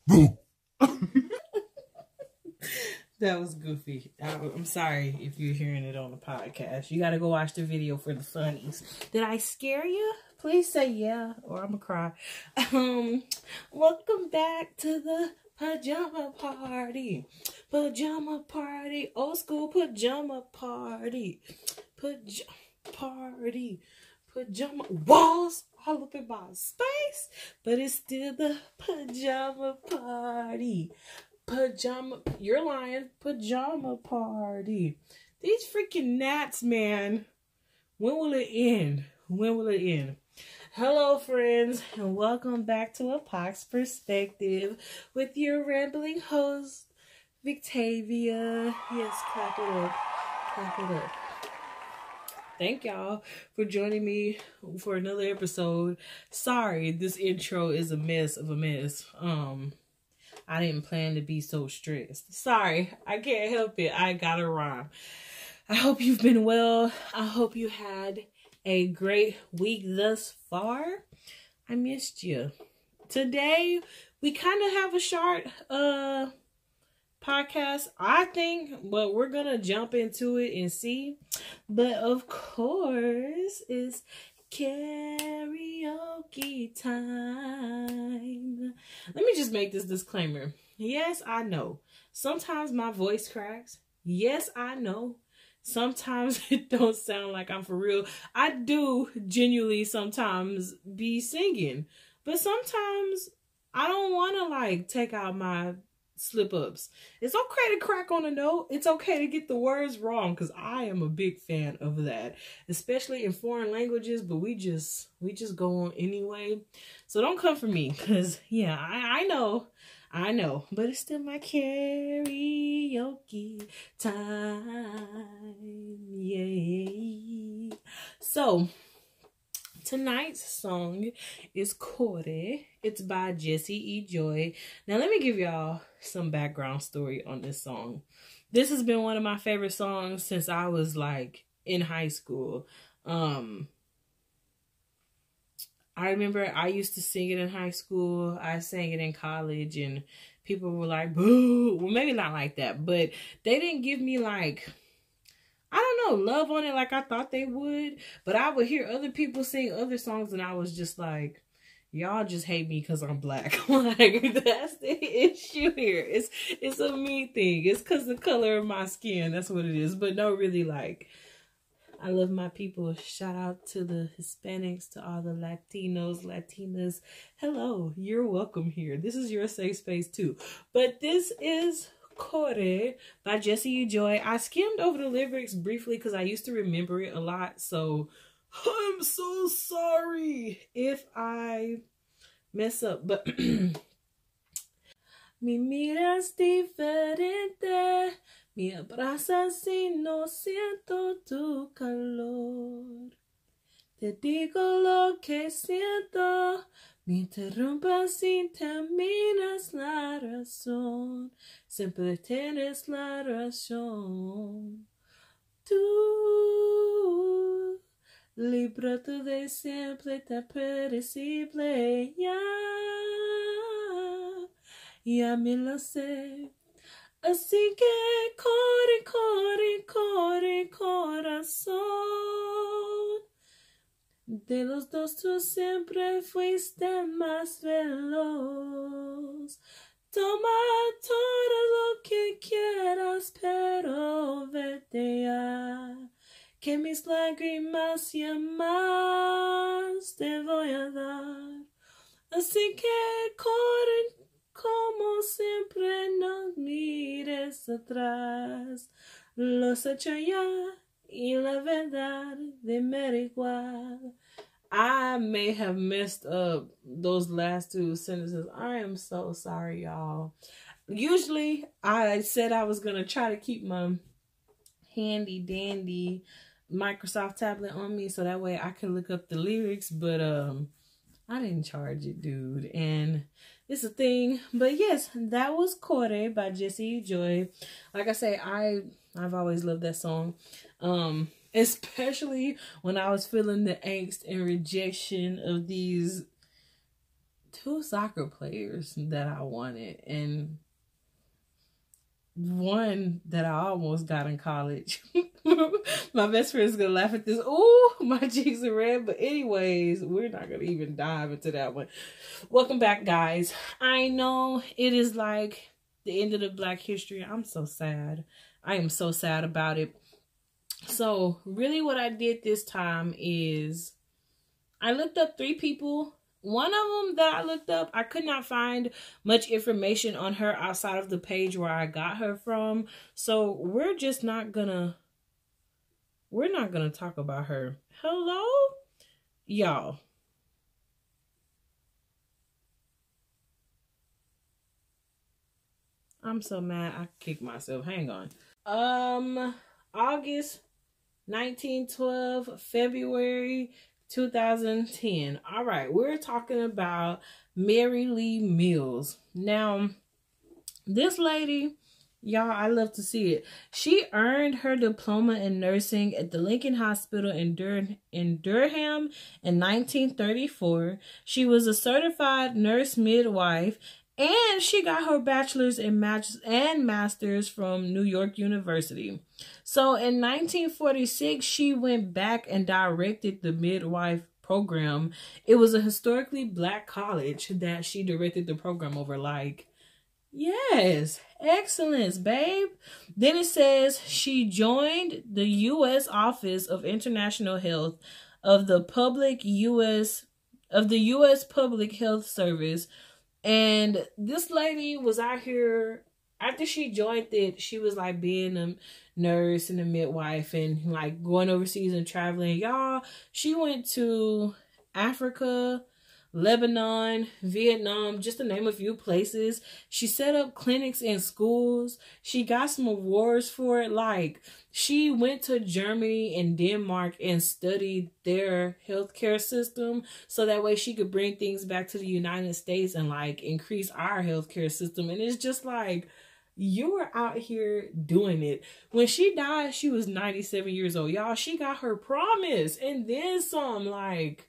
That was goofy. I'm sorry if you're hearing it on the podcast. You got to go watch the video for the funnies. Did I scare you? Please say yeah, or I'm gonna cry. Welcome back to the pajama party. Pajama party. Old school pajama party. Party. Pajama walls all up in my space, but it's still the pajama party. Pajama, you're lying. Pajama party. These freaking gnats, man. When will it end? When will it end? Hello, friends, and welcome back to A Pox Perspective with your rambling host, Victavia. Yes, clap it up. Clap it up. Thank y'all for joining me for another episode. Sorry, this intro is a mess of a mess. I didn't plan to be so stressed. Sorry, I can't help it. I gotta rhyme. I hope you've been well. I hope you had a great week thus far. I missed you. Today, we kind of have a short podcast, I think, but we're gonna jump into it and see. But of course, it's karaoke time. Let me just make this disclaimer. Yes, I know. Sometimes my voice cracks. Yes, I know. Sometimes it don't sound like I'm for real. I do genuinely sometimes be singing. But sometimes I don't want to like take out my slip-ups. It's okay to crack on a note. It's okay to get the words wrong, because I am a big fan of that, especially in foreign languages. But we just go on anyway. So don't come for me, because yeah, I know, but it's still my karaoke time. Yay! So tonight's song is Karoke. It's by Jessie E. Joy. Now, let me give y'all some background story on this song. This has been one of my favorite songs since I was like in high school. I remember I used to sing it in high school. I sang it in college, and people were like, boo. Well, maybe not like that, but they didn't give me like, I don't know, love on it like I thought they would. But I would hear other people sing other songs, and I was just like, y'all just hate me because I'm black. Like, that's the issue here. It's a me thing. It's because the color of my skin. That's what it is. But no, really, like, I love my people. Shout out to the Hispanics, to all the Latinos, Latinas. Hello, you're welcome here. This is your safe space too. But this is Karoke by Jessie E. Joy. I skimmed over the lyrics briefly because I used to remember it a lot. So I'm so sorry if I mess up. But mi miras diferente. Me abrazas y no siento tu calor. Te digo lo que siento. Me interrumpas y terminas la razón. Siempre tienes la razón. Tú, libreto de siempre tan predecible. Ya me lo sé. Así que corre, corazón. De los dos tú siempre fuiste más veloz. Toma todo lo que quieras, pero vete ya. Que mis lágrimas ya más te voy a dar. Así que corre. Como siempre, no mires atrás. Los hecho ya y la verdad de me igual. I may have messed up those last two sentences. I am so sorry, y'all. Usually, I said I was going to try to keep my handy dandy Microsoft tablet on me so that way I can look up the lyrics, but I didn't charge it, dude, and it's a thing. But yes, that was Karoke by Jessie Joy. Like I say, I've always loved that song, especially when I was feeling the angst and rejection of these 2 soccer players that I wanted, and one that I almost got in college. My best friend's gonna laugh at this. Ooh, my cheeks are red. But anyways, we're not gonna even dive into that one. Welcome back, guys. I know it is like the end of the Black History. I'm so sad. I am so sad about it. So really what I did this time is I looked up 3 people. One of them that I looked up, I could not find much information on her outside of the page where I got her from. So we're not gonna talk about her. Hello? Y'all. I'm so mad I kicked myself. Hang on. August 1912, February 2010. All right, we're talking about Mary Lee Mills. Now, this lady, y'all, I love to see it. She earned her diploma in nursing at the Lincoln Hospital in Durham in 1934. She was a certified nurse midwife, and she got her bachelor's and master's from New York University. So in 1946, she went back and directed the midwife program. It was a historically Black college that she directed the program over. Like, yes, excellence, babe. Then it says she joined the U.S. Office of International Health of the U.S. Public Health Service. And this lady was out here, after she joined it, she was like being a nurse and a midwife and like going overseas and traveling. Y'all, she went to Africa, Lebanon, Vietnam, just to name a few places. She set up clinics in schools. She got some awards for it. Like, she went to Germany and Denmark and studied their healthcare system so that way she could bring things back to the United States and like increase our healthcare system. And it's just like, you were out here doing it. When she died, she was 97 years old. Y'all, she got her promise and then some. Like,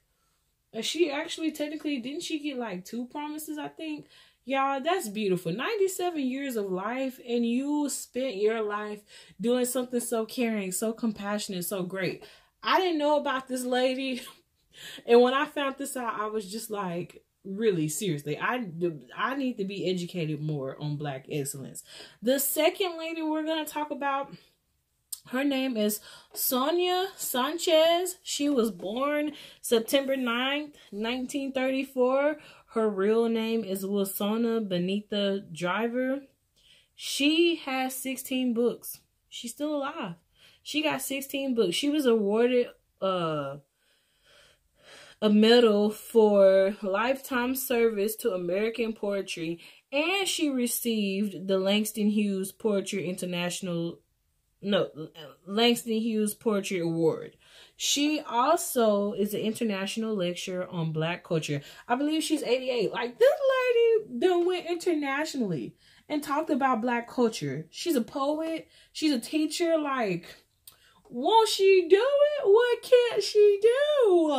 she actually technically, didn't she get like 2 promises, I think? Y'all, that's beautiful. 97 years of life, and you spent your life doing something so caring, so compassionate, so great. I didn't know about this lady. And when I found this out, I was just like, really, seriously, I need to be educated more on Black excellence. The second lady we're going to talk about, her name is Sonia Sanchez. She was born September 9th, 1934. Her real name is Wilsona Benita Driver. She has 16 books. She's still alive. She got 16 books. She was awarded a medal for lifetime service to American poetry, and she received the Langston Hughes Poetry Award. She also is an international lecturer on Black culture. I believe she's 88. Like, this lady done went internationally and talked about Black culture. She's a poet. She's a teacher. Like, won't she do it? What can't she do?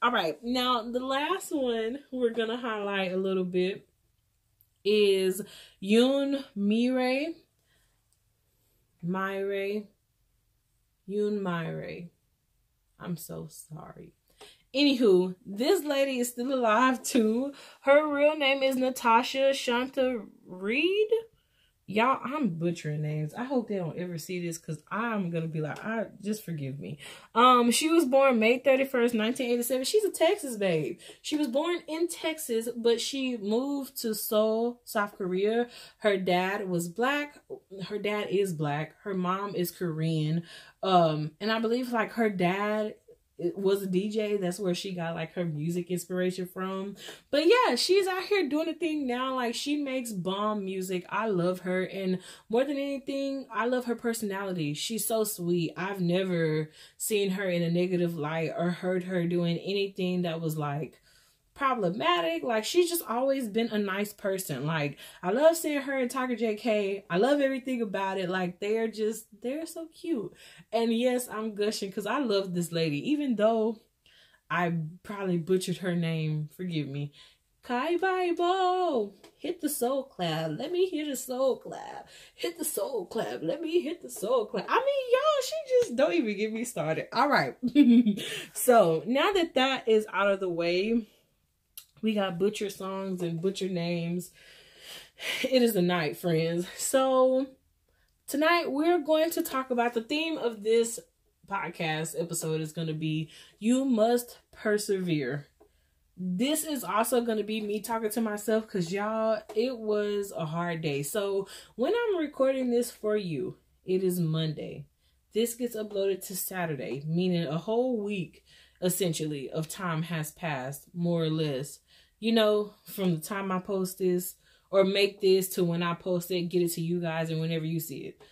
All right. Now, the last one we're going to highlight a little bit is Yoon Myre. I'm so sorry. Anywho, this lady is still alive too. Her real name is Natasha Shanta Reed. Y'all, I'm butchering names. I hope they don't ever see this because I'm going to be like, just forgive me. She was born May 31st, 1987. She's a Texas babe. She was born in Texas, but she moved to Seoul, South Korea. Her dad was Black. Her dad is Black. Her mom is Korean. And I believe like her dad was a DJ. That's where she got like her music inspiration from. But yeah, she's out here doing a thing now. Like, she makes bomb music. I love her, and more than anything, I love her personality. She's so sweet. I've never seen her in a negative light or heard her doing anything that was like problematic. Like, she's just always been a nice person. Like, I love seeing her and Tiger JK. I love everything about it. Like, they're so cute. And yes, I'm gushing because I love this lady, even though I probably butchered her name. Forgive me. Kai Bible, hit the soul clap. Let me hear the soul clap. Hit the soul clap. Let me hit the soul clap. I mean, y'all, she just don't even get me started. All right. So now that that is out of the way, we got butcher songs and butcher names. It is the night, friends. So tonight we're going to talk about the theme of this podcast episode is going to be you must persevere. This is also going to be me talking to myself because y'all, it was a hard day. So when I'm recording this for you, it is Monday. This gets uploaded to Saturday, meaning a whole week essentially of time has passed, more or less. You know, from the time I post this or make this to when I post it, get it to you guys and whenever you see it.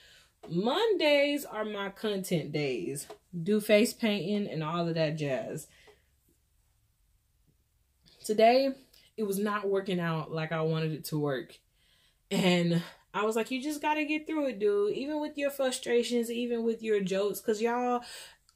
Mondays are my content days. Do face painting and all of that jazz. Today, it was not working out like I wanted it to work. And I was like, you just got to get through it, dude. Even with your frustrations, even with your jokes. Because y'all,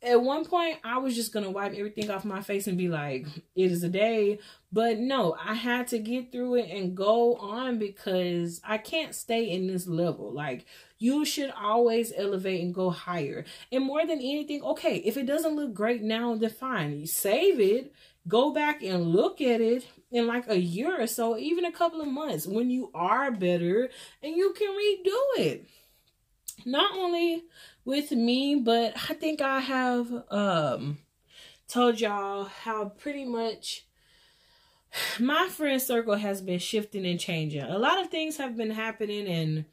at one point, I was just going to wipe everything off my face and be like, it is a day. But no, I had to get through it and go on because I can't stay in this level. Like, you should always elevate and go higher. And more than anything, okay, if it doesn't look great now, then fine. You save it. Go back and look at it in like a year or so, even a couple of months when you are better and you can redo it. Not only with me, but I think I have told y'all how pretty much my friend circle has been shifting and changing. A lot of things have been happening and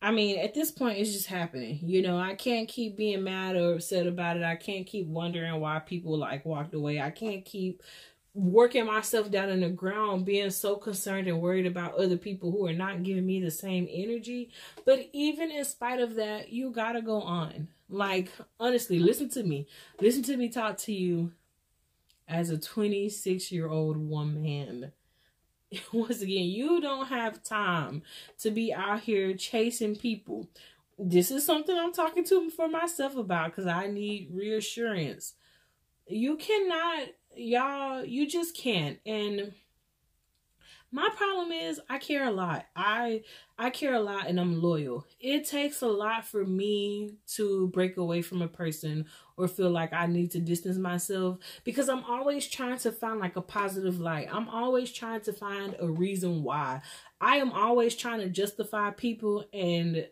I mean, at this point, it's just happening. You know, I can't keep being mad or upset about it. I can't keep wondering why people like walked away. I can't keep working myself down in the ground, being so concerned and worried about other people who are not giving me the same energy. But even in spite of that, you gotta go on. Like, honestly, listen to me. Listen to me talk to you as a 26-year-old woman. Once again, you don't have time to be out here chasing people. This is something I'm talking to for myself about because I need reassurance. You cannot, y'all, you just can't. And my problem is I care a lot. I care a lot and I'm loyal. It takes a lot for me to break away from a person or feel like I need to distance myself because I'm always trying to find like a positive light. I'm always trying to find a reason why. I am always trying to justify people and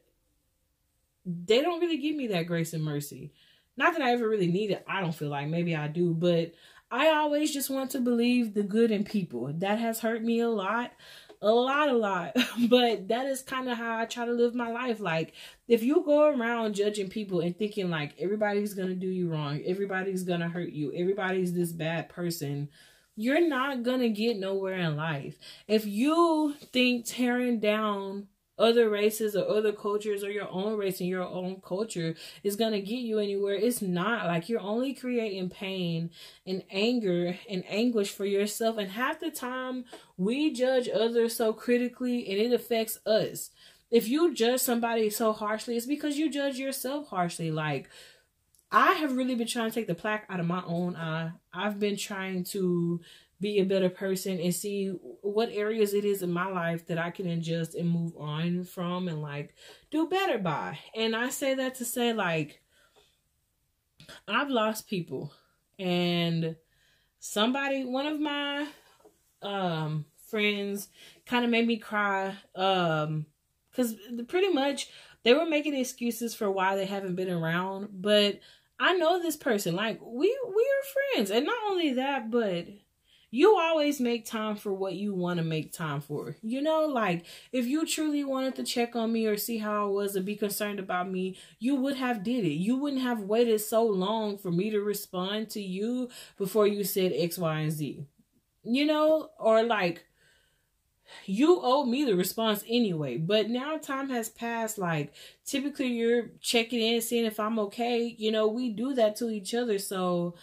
they don't really give me that grace and mercy. Not that I ever really need it. I don't feel like maybe I do, but I always just want to believe the good in people. That has hurt me a lot. But that is kind of how I try to live my life. Like, if you go around judging people and thinking like everybody's going to do you wrong, everybody's going to hurt you, everybody's this bad person, you're not going to get nowhere in life. If you think tearing down other races or other cultures or your own race and your own culture is going to get you anywhere, it's not. Like, you're only creating pain and anger and anguish for yourself. And half the time we judge others so critically and it affects us. If you judge somebody so harshly, it's because you judge yourself harshly. Like, I have really been trying to take the plaque out of my own eye. I've been trying to be a better person and see what areas it is in my life that I can adjust and move on from and like do better by. And I say that to say like, I've lost people and one of my friends kind of made me cry because pretty much they were making excuses for why they haven't been around. But I know this person, like we are friends. And not only that, but you always make time for what you want to make time for. You know, like if you truly wanted to check on me or see how I was or be concerned about me, you would have did it. You wouldn't have waited so long for me to respond to you before you said X, Y, and Z. You know, or like you owe me the response anyway. But now time has passed. Like typically you're checking in, seeing if I'm okay. You know, we do that to each other. So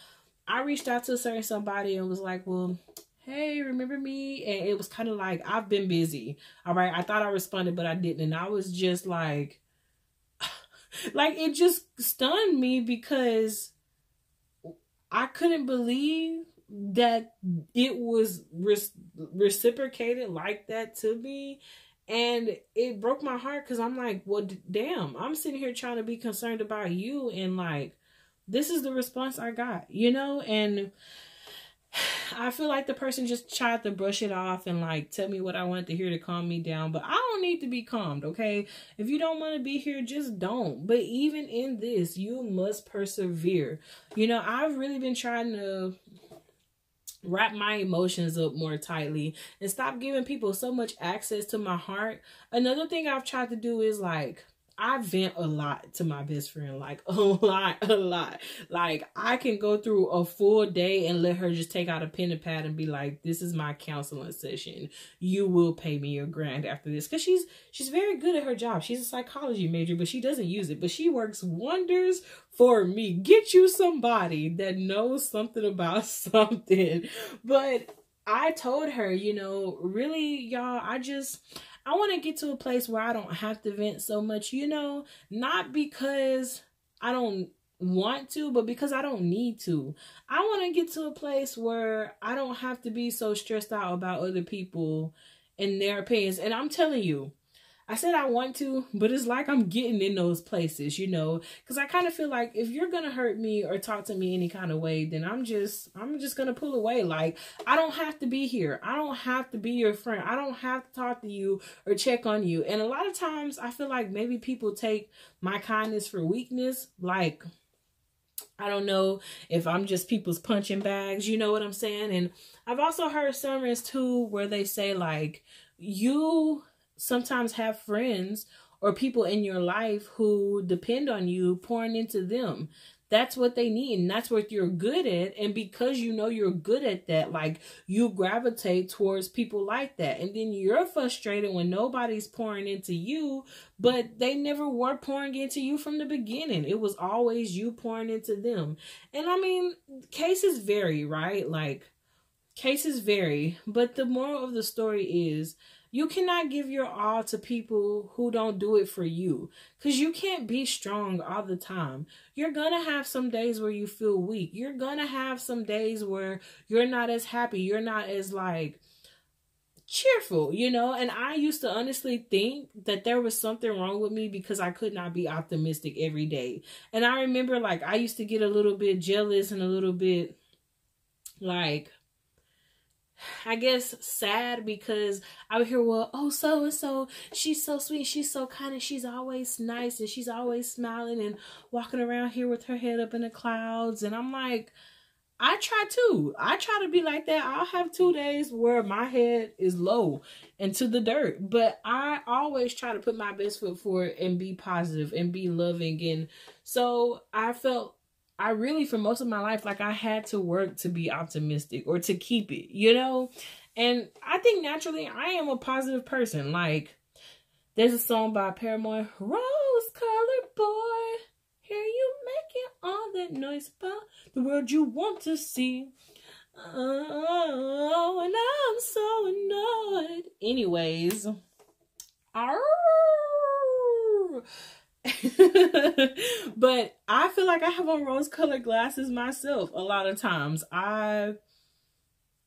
I reached out to a certain somebody and was like, well, hey, remember me? And it was kind of like, I've been busy. All right. I thought I responded, but I didn't. And I was just like it just stunned me because I couldn't believe that it was reciprocated like that to me. And it broke my heart because I'm like, well, damn, I'm sitting here trying to be concerned about you. And like, this is the response I got, you know? And I feel like the person just tried to brush it off and like tell me what I wanted to hear to calm me down. But I don't need to be calmed, okay? If you don't want to be here, just don't. But even in this, you must persevere. You know, I've really been trying to wrap my emotions up more tightly and stop giving people so much access to my heart. Another thing I've tried to do is like, I vent a lot to my best friend, like a lot. Like I can go through a full day and let her just take out a pen and pad and be like, this is my counseling session. You will pay me a grand after this. Cause she's very good at her job. She's a psychology major, but she doesn't use it, but she works wonders for me. Get you somebody that knows something about something. But I told her, you know, really, y'all, I want to get to a place where I don't have to vent so much, you know, not because I don't want to, but because I don't need to. I want to get to a place where I don't have to be so stressed out about other people and their opinions. And I'm telling you, I said I want to, but it's like I'm getting in those places, you know, because I kind of feel like if you're going to hurt me or talk to me any kind of way, then I'm just going to pull away. Like, I don't have to be here. I don't have to be your friend. I don't have to talk to you or check on you. And a lot of times I feel like maybe people take my kindness for weakness. Like, I don't know if I'm just people's punching bags, you know what I'm saying? And I've also heard sermons too, where they say like, you sometimes have friends or people in your life who depend on you pouring into them. That's what they need. And that's what you're good at. And because you know you're good at that, like you gravitate towards people like that. And then you're frustrated when nobody's pouring into you, but they never were pouring into you from the beginning. It was always you pouring into them. And I mean, cases vary, right? Like cases vary. But the moral of the story is, you cannot give your all to people who don't do it for you, because you can't be strong all the time. You're going to have some days where you feel weak. You're going to have some days where you're not as happy. You're not as like cheerful, you know? And I used to honestly think that there was something wrong with me because I could not be optimistic every day. And I remember like I used to get a little bit jealous and a little bit like, I guess sad, because I would hear, well, oh, so-and-so, she's so sweet, she's so kind, and she's always nice, and she's always smiling and walking around here with her head up in the clouds. And I'm like, I try too. I try to be like that. I'll have 2 days where my head is low and to the dirt, but I always try to put my best foot forward and be positive and be loving. And so I felt I really, for most of my life, like I had to work to be optimistic or to keep it, you know? And I think naturally I am a positive person. Like, there's a song by Paramore, Rose-Colored Boy, hear you making all that noise about the world you want to see. Oh, and I'm so annoyed. Anyways. But I feel like I have on rose-colored glasses myself a lot of times. I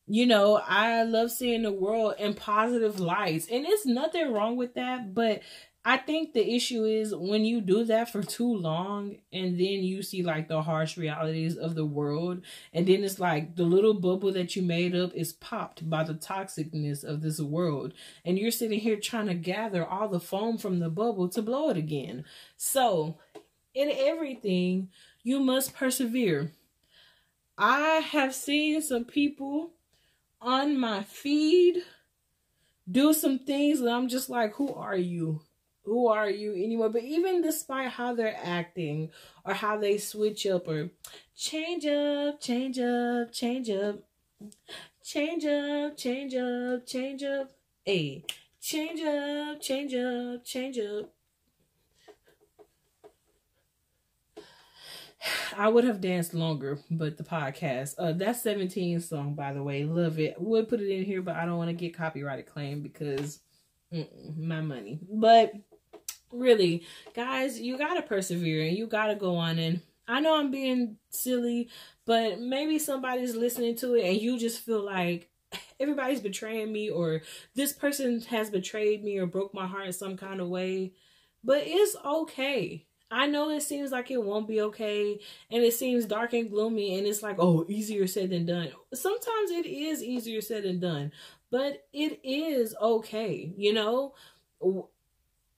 love seeing the world in positive lights, and it's nothing wrong with that. But I think the issue is when you do that for too long and then you see like the harsh realities of the world, and then it's like the little bubble that you made up is popped by the toxicness of this world, and you're sitting here trying to gather all the foam from the bubble to blow it again. So in everything, you must persevere. I have seen some people on my feed do some things that I'm just like, who are you? Who are you anyway? But even despite how they're acting or how they switch up or change up, change up, change up, change up, change up, change up, hey, change up, change up, change up. I would have danced longer, but the podcast, that's 17 song, by the way. Love it. Would put it in here, but I don't want to get copyrighted claim because my money. But really, guys, you got to persevere and you got to go on. And I know I'm being silly, but maybe somebody's listening to it and you just feel like, everybody's betraying me, or this person has betrayed me or broke my heart in some kind of way. But it's okay. I know it seems like it won't be okay, and it seems dark and gloomy, and it's like, oh, easier said than done. Sometimes it is easier said than done, but it is okay, you know?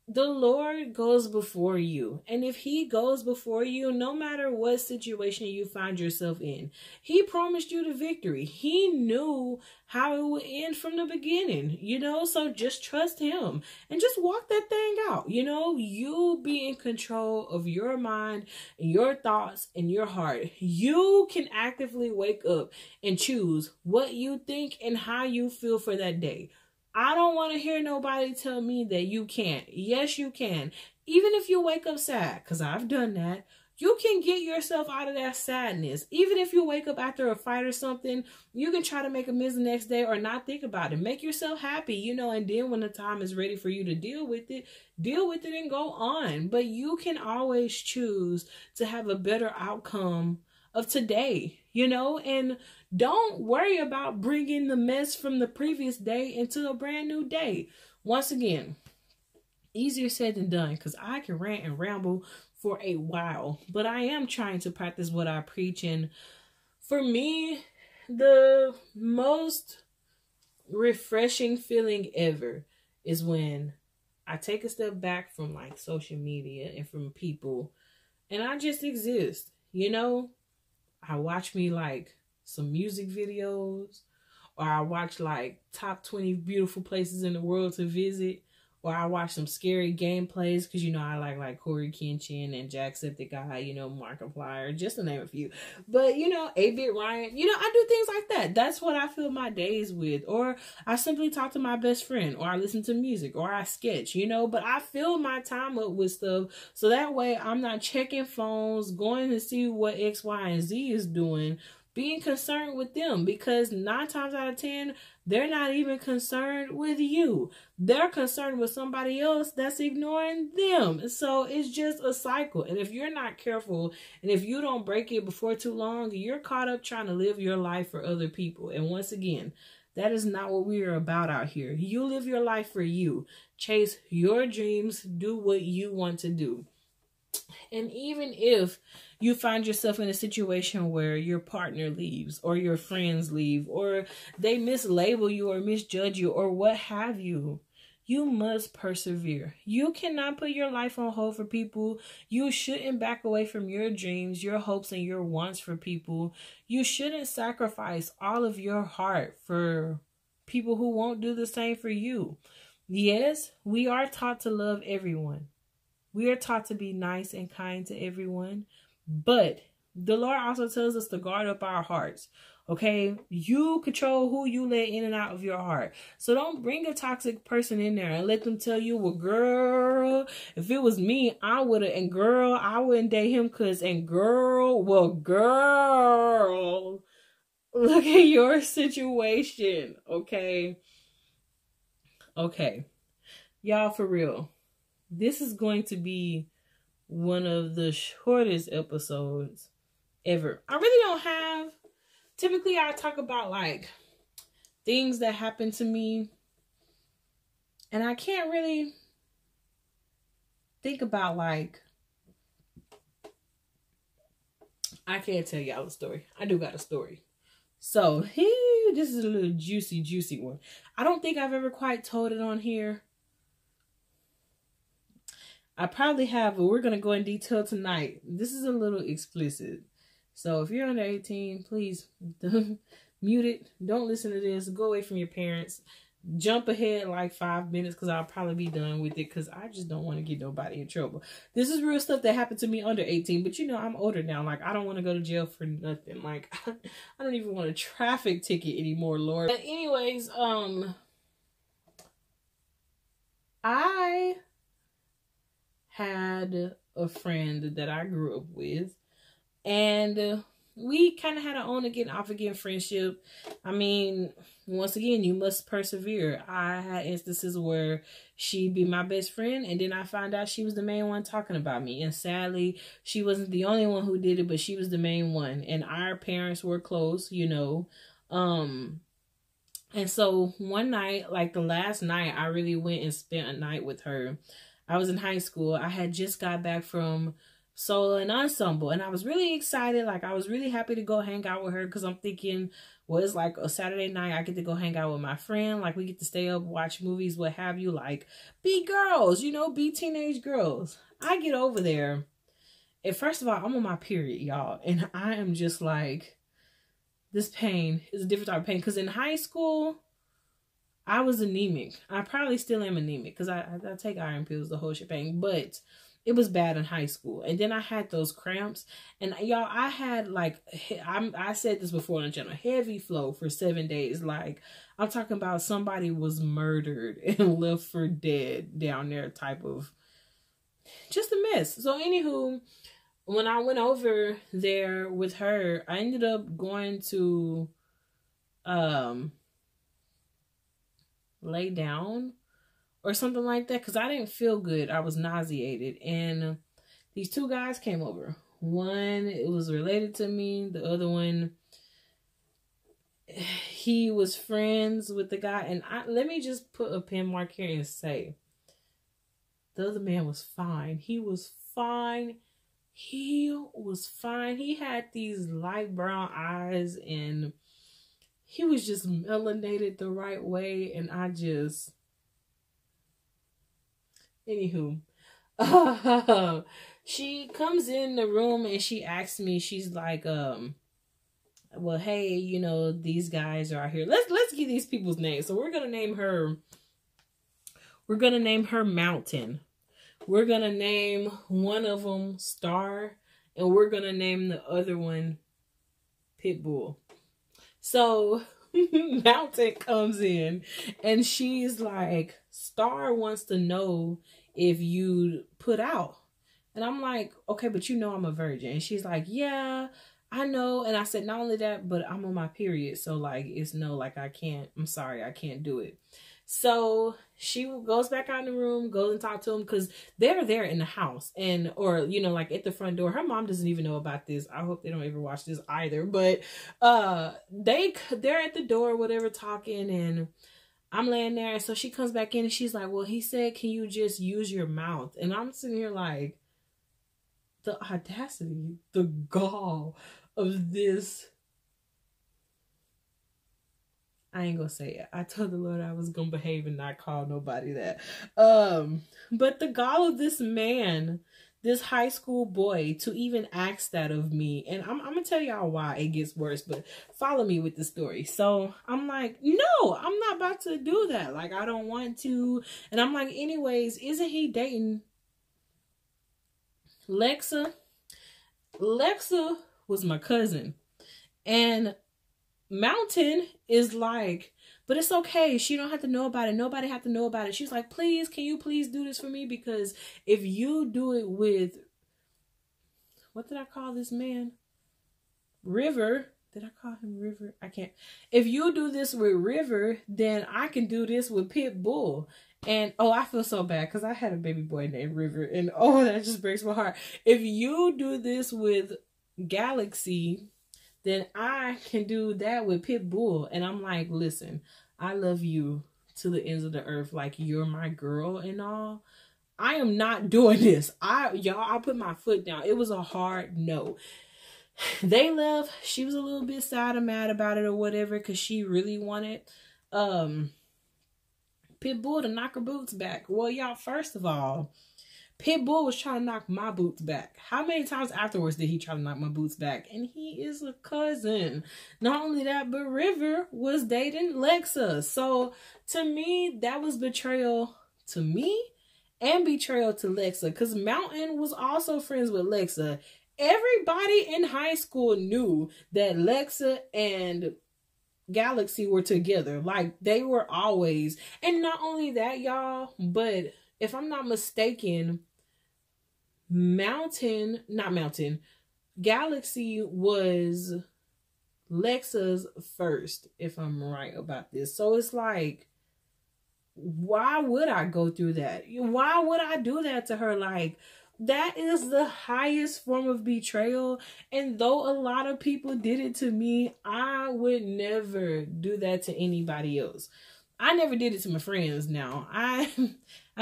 The Lord goes before you. And if he goes before you, no matter what situation you find yourself in, he promised you the victory. He knew how it would end from the beginning, you know? So just trust him and just walk that thing out. You know, you be in control of your mind, your thoughts, and your heart. You can actively wake up and choose what you think and how you feel for that day. I don't want to hear nobody tell me that you can't. Yes, you can. Even if you wake up sad, because I've done that, you can get yourself out of that sadness. Even if you wake up after a fight or something, you can try to make amends the next day or not think about it. Make yourself happy, you know, and then when the time is ready for you to deal with it and go on. But you can always choose to have a better outcome of today, you know, and don't worry about bringing the mess from the previous day into a brand new day. Once again, easier said than done, because I can rant and ramble for a while, but I am trying to practice what I preach. And for me, the most refreshing feeling ever is when I take a step back from like social media and from people, and I just exist, you know. I watch me like some music videos, or I watch like top 20 beautiful places in the world to visit, or I watch some scary gameplays, because you know I like Corey Kenshin and Jacksepticeye, you know, Markiplier, just to name a few. But you know, 8-Bit Ryan, you know, I do things like that. That's what I fill my days with. Or I simply talk to my best friend, or I listen to music, or I sketch, you know. But I fill my time up with stuff, so that way I'm not checking phones, going to see what X, Y, and Z is doing, being concerned with them, because 9 times out of 10, they're not even concerned with you. They're concerned with somebody else that's ignoring them. So it's just a cycle. And if you're not careful, and if you don't break it before too long, you're caught up trying to live your life for other people. And once again, that is not what we are about out here. You live your life for you. Chase your dreams. Do what you want to do. And even if you find yourself in a situation where your partner leaves, or your friends leave, or they mislabel you or misjudge you, or what have you, you must persevere. You cannot put your life on hold for people. You shouldn't back away from your dreams, your hopes, and your wants for people. You shouldn't sacrifice all of your heart for people who won't do the same for you. Yes, we are taught to love everyone. We are taught to be nice and kind to everyone, but the Lord also tells us to guard up our hearts. Okay, you control who you let in and out of your heart. So don't bring a toxic person in there and let them tell you, well, girl, if it was me, I would have, and girl, I wouldn't date him because, and girl, well, girl, look at your situation. Okay. Y'all, for real. This is going to be one of the shortest episodes ever. I really don't have... Typically, I talk about, like, things that happen to me. And I can't really think about, like... I can't tell y'all a story. I do got a story. So, this is a little juicy one. I don't think I've ever quite told it on here. I probably have, but we're going to go in detail tonight. This is a little explicit. So if you're under 18, please mute it. Don't listen to this. Go away from your parents. Jump ahead like 5 minutes, because I'll probably be done with it, because I just don't want to get nobody in trouble. This is real stuff that happened to me under 18, but you know, I'm older now. Like, I don't want to go to jail for nothing. Like, I don't even want a traffic ticket anymore, Lord. But anyways, I had a friend that I grew up with, and we kind of had an on again, off again friendship. I mean, once again, you must persevere. I had instances where she'd be my best friend, and then I found out she was the main one talking about me. And sadly, she wasn't the only one who did it, but she was the main one. And our parents were close, you know. And so one night, like the last night, I really went and spent a night with her. I was in high school. I had just got back from solo and ensemble, and I was really excited. Like, I was really happy to go hang out with her because I'm thinking, well, it's like a Saturday night. I get to go hang out with my friend. Like, we get to stay up, watch movies, what have you. Like, be girls, you know, be teenage girls. I get over there. And first of all, I'm on my period, y'all. And I am just like, this pain is a different type of pain. Because in high school, I was anemic. I probably still am anemic because I take iron pills, the whole shebang. But it was bad in high school. And then I had those cramps. And y'all, I had like, I said this before on the channel, heavy flow for 7 days. Like, I'm talking about somebody was murdered and left for dead down there type of, just a mess. So anywho, when I went over there with her, I ended up going to lay down or something like that because I didn't feel good. I was nauseated. And these two guys came over. One, it was related to me. The other one, he was friends with the guy. And let me just put a pin mark here and say, the other man was fine. He was fine. He was fine. He had these light brown eyes and he was just melanated the right way. And I just, anywho, she comes in the room and she asks me, she's like, well, hey, you know, these guys are out here. Let's get these people's names. So we're going to name her Mountain. We're going to name one of them Star, and we're going to name the other one Pitbull. So Mountain comes in, and she's like, Star wants to know if you put out. And I'm like, okay, but you know I'm a virgin. And she's like, yeah, I know. And I said, not only that, but I'm on my period. So, like, it's no, like, I'm sorry, I can't do it. So she goes back out in the room, goes and talks to him because they're there in the house or, you know, like at the front door. Her mom doesn't even know about this. I hope they don't ever watch this either. But they're at the door, whatever, talking, and I'm laying there. So she comes back in and she's like, well, he said, can you just use your mouth? And I'm sitting here like, the audacity, the gall of this. I ain't gonna say it. I told the Lord I was gonna behave and not call nobody that. But the gall of this man, this high school boy, to even ask that of me. And I'm gonna tell y'all why it gets worse, but follow me with the story. So I'm like, no, I'm not about to do that. Like, I don't want to. And I'm like, anyways, isn't he dating Lexa? Lexa was my cousin. And Mountain is like, but it's okay. She don't have to know about it. Nobody have to know about it. She's like, please, can you please do this for me? Because if you do it with, what did I call this man? River. Did I call him River? I can't. If you do this with River, then I can do this with Pitbull. And, oh, I feel so bad because I had a baby boy named River. And, oh, that just breaks my heart. If you do this with Galaxy, then I can do that with Pitbull. And I'm like, listen, I love you to the ends of the earth. Like, you're my girl and all. I am not doing this. I put my foot down. It was a hard no. They left. She was a little bit sad and mad about it or whatever because she really wanted Pitbull to knock her boots back. Well, y'all, first of all, Pitbull was trying to knock my boots back. How many times afterwards did he try to knock my boots back? And he is a cousin. Not only that, but River was dating Lexa. So to me, that was betrayal to me and betrayal to Lexa. Because Mountain was also friends with Lexa. Everybody in high school knew that Lexa and Galaxy were together. Like, they were always. And not only that, y'all, but if I'm not mistaken, Galaxy was Lexa's first, if I'm right about this. So it's like, why would I go through that? Why would I do that to her? Like, That is the highest form of betrayal. And though a lot of people did it to me, I would never do that to anybody else. I never did it to my friends now. I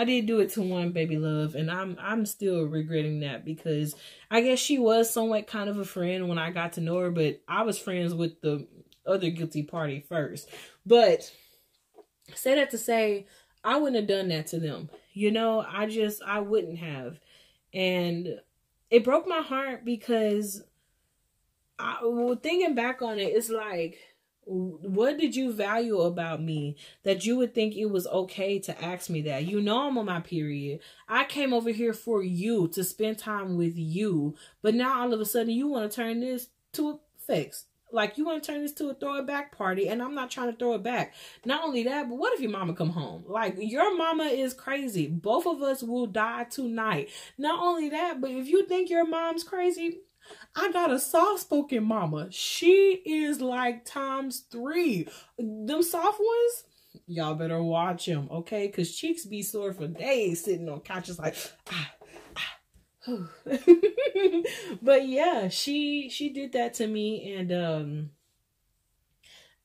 did do it to one, baby love, and I'm still regretting that, because I guess she was somewhat kind of a friend when I got to know her, but I was friends with the other guilty party first. But say that to say, I wouldn't have done that to them. You know, I wouldn't have. And it broke my heart, because thinking back on it, it's like, what did you value about me that you would think it was okay to ask me that? You know, I'm on my period. I came over here for you, to spend time with you. But now all of a sudden you want to turn this to a fix. Like, you want to turn this to a throw it back party, and I'm not trying to throw it back. Not only that, but what if your mama come home? Like, your mama is crazy. Both of us will die tonight. Not only that, but if you think your mom's crazy, I got a soft-spoken mama. She is like ×3. Them soft ones, y'all better watch them, okay? Because cheeks be sore for days sitting on couches like, But yeah, she did that to me. And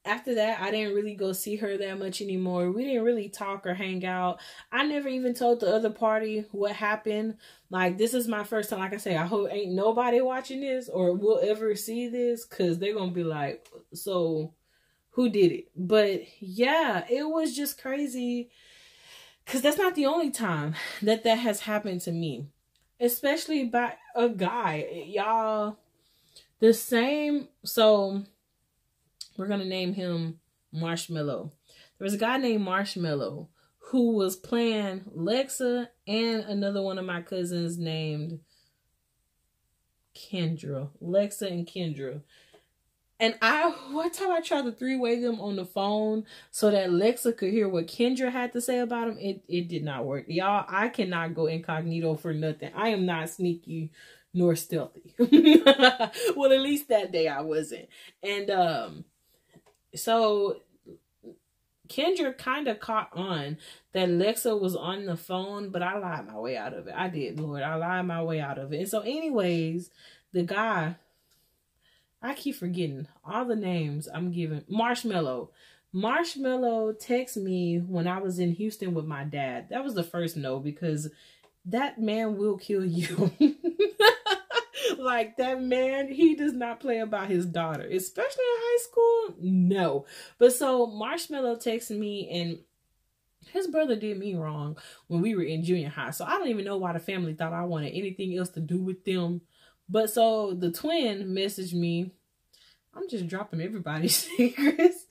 after that, I didn't really go see her that much anymore. We didn't really talk or hang out. I never even told the other party what happened. Like, this is my first time. Like I say, I hope ain't nobody watching this or will ever see this, because they're going to be like, so who did it? But yeah, it was just crazy, because that's not the only time that has happened to me, especially by a guy. Y'all, the same. So we're going to name him Marshmallow. There was a guy named Marshmallow who was playing Lexa and another one of my cousins named Kendra. Lexa and Kendra. And one time I tried to three-way them on the phone so that Lexa could hear what Kendra had to say about him. It did not work. Y'all, I cannot go incognito for nothing. I am not sneaky nor stealthy. Well, at least that day I wasn't. And so Kendra kind of caught on that Lexa was on the phone, but I lied my way out of it. I did, Lord. I lied my way out of it. And so anyways, the guy, I keep forgetting all the names I'm giving. Marshmallow texted me when I was in Houston with my dad. That was the first no, because that man will kill you. Like, that man, he does not play about his daughter, especially in high school. No. But so Marshmallow texted me, and his brother did me wrong when we were in junior high. So I don't even know why the family thought I wanted anything else to do with them. But so the twin messaged me. I'm just dropping everybody's secrets.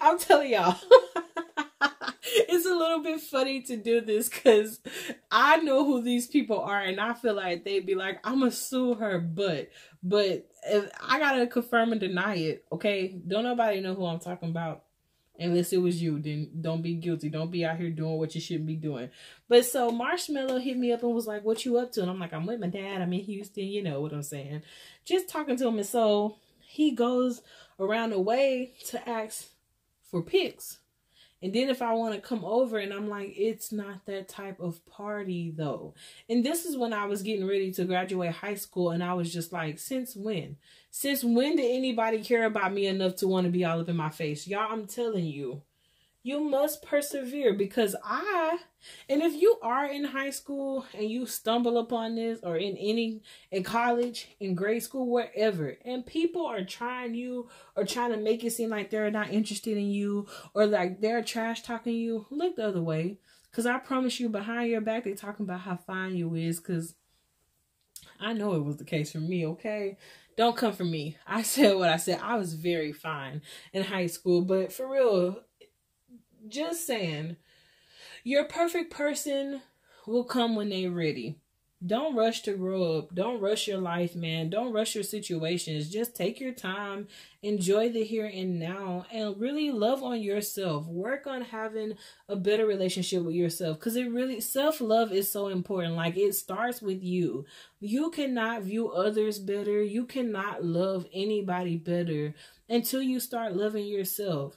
I'm telling y'all. It's a little bit funny to do this, because I know who these people are, and I feel like they'd be like, I'm gonna sue her, but if I gotta confirm and deny it, okay? Don't nobody know who I'm talking about. Unless it was you, then don't be guilty. Don't be out here doing what you shouldn't be doing. But so Marshmallow hit me up and was like, what you up to? And I'm like, I'm with my dad. I'm in Houston. You know what I'm saying. Just talking to him. And so he goes around the way to ask for pics. And then if I want to come over, and I'm like, it's not that type of party though. And this is when I was getting ready to graduate high school. And I was just like, since when? Since when did anybody care about me enough to want to be all up in my face? Y'all, I'm telling you, you must persevere, because and if you are in high school and you stumble upon this, or in college, in grade school, wherever, and people are trying you or trying to make it seem like they're not interested in you, or like they're trash talking you, look the other way. Because I promise you, behind your back, they're talking about how fine you is, because I know it was the case for me, okay? Don't come for me. I said what I said. I was very fine in high school, but for real, just saying, your perfect person will come when they're ready. Don't rush to grow up. Don't rush your life, man. Don't rush your situations. Just take your time. Enjoy the here and now. And really love on yourself. Work on having a better relationship with yourself. Because self-love is so important. Like, it starts with you. You cannot view others better. You cannot love anybody better until you start loving yourself.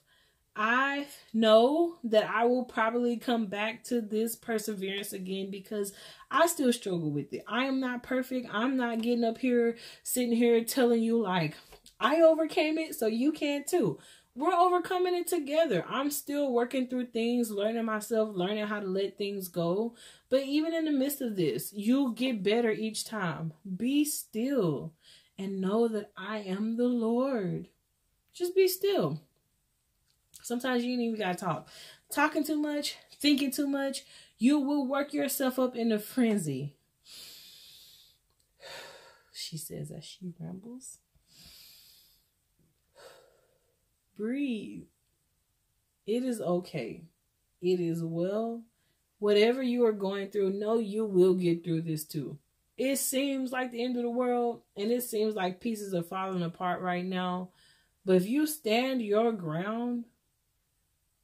I know that I will probably come back to this perseverance again because I still struggle with it. I am not perfect. I'm not getting up here, sitting here telling you like, I overcame it, so you can too. We're overcoming it together. I'm still working through things, learning myself, learning how to let things go. But even in the midst of this, you'll get better each time. Be still and know that I am the Lord. Just be still. Sometimes you ain't even gotta talk. Talking too much, thinking too much, you will work yourself up in a frenzy. She says as she rambles. Breathe. It is okay. It is well. Whatever you are going through, know you will get through this too. It seems like the end of the world, and it seems like pieces are falling apart right now. But if you stand your ground,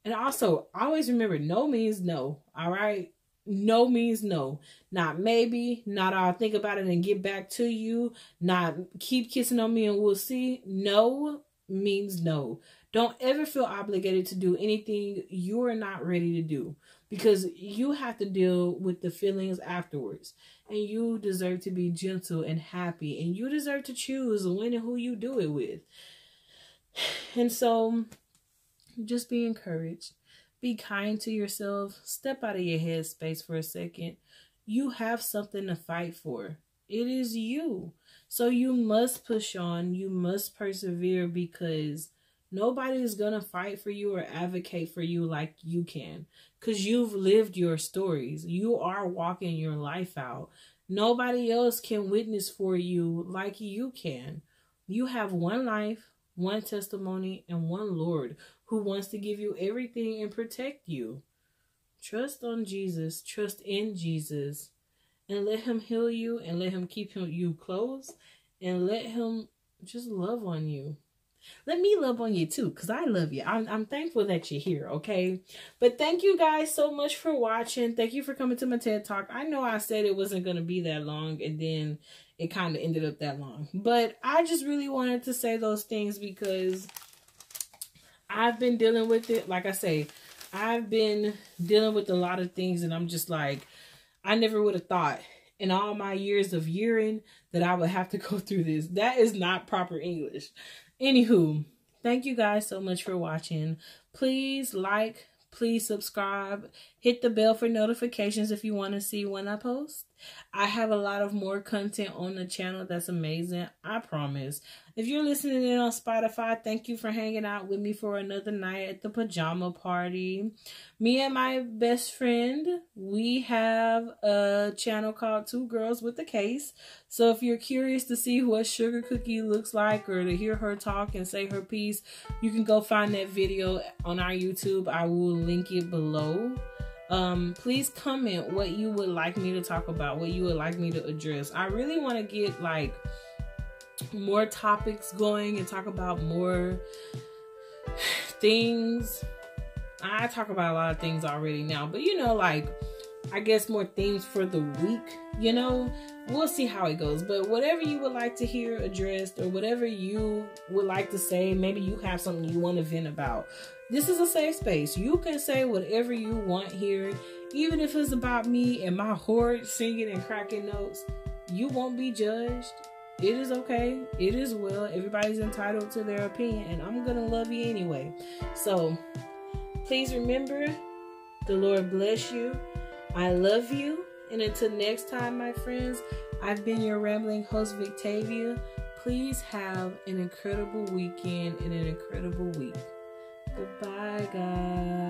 and also, always remember, no means no, all right? No means no. Not maybe, not I'll think about it and get back to you, not keep kissing on me and we'll see. No means no. Don't ever feel obligated to do anything you are not ready to do because you have to deal with the feelings afterwards. And you deserve to be gentle and happy, and you deserve to choose when and who you do it with. And so, just be encouraged. Be kind to yourself. Step out of your head space for a second. You have something to fight for. It is you. So you must push on. You must persevere because nobody is going to fight for you or advocate for you like you can. Because you've lived your stories. You are walking your life out. Nobody else can witness for you like you can. You have one life, one testimony, and one Lord who wants to give you everything and protect you. Trust on Jesus. Trust in Jesus. And let him heal you and let him keep you close and let him just love on you. Let me love on you too, because I love you. I'm thankful that you're here, okay? But thank you guys so much for watching. Thank you for coming to my TED Talk. I know I said it wasn't going to be that long, and then it kind of ended up that long. But I just really wanted to say those things because I've been dealing with it. Like I say, I've been dealing with a lot of things, and I'm just like, I never would have thought in all my years of yearing that I would have to go through this. That is not proper English. Anywho, thank you guys so much for watching. Please like, please subscribe, hit the bell for notifications if you want to see when I post. I have a lot of more content on the channel that's amazing, I promise. If you're listening in on Spotify, thank you for hanging out with me for another night at the pajama party. Me and my best friend, we have a channel called Two Girls with a Case. So if you're curious to see what Sugar Cookie looks like or to hear her talk and say her piece, you can go find that video on our YouTube. I will link it below. Please comment what you would like me to talk about, what you would like me to address. I really want to get like more topics going and talk about more things. I talk about a lot of things already now, but you know, like I guess more themes for the week, you know, we'll see how it goes. But whatever you would like to hear addressed or whatever you would like to say, maybe you have something you want to vent about. This is a safe space. You can say whatever you want here, even if it's about me and my horde singing and cracking notes. You won't be judged. It is okay. It is well. Everybody's entitled to their opinion, and I'm gonna love you anyway. So please remember, the Lord bless you. I love you. And until next time, my friends, I've been your rambling host, Victavia. Please have an incredible weekend and an incredible week. Goodbye, guys.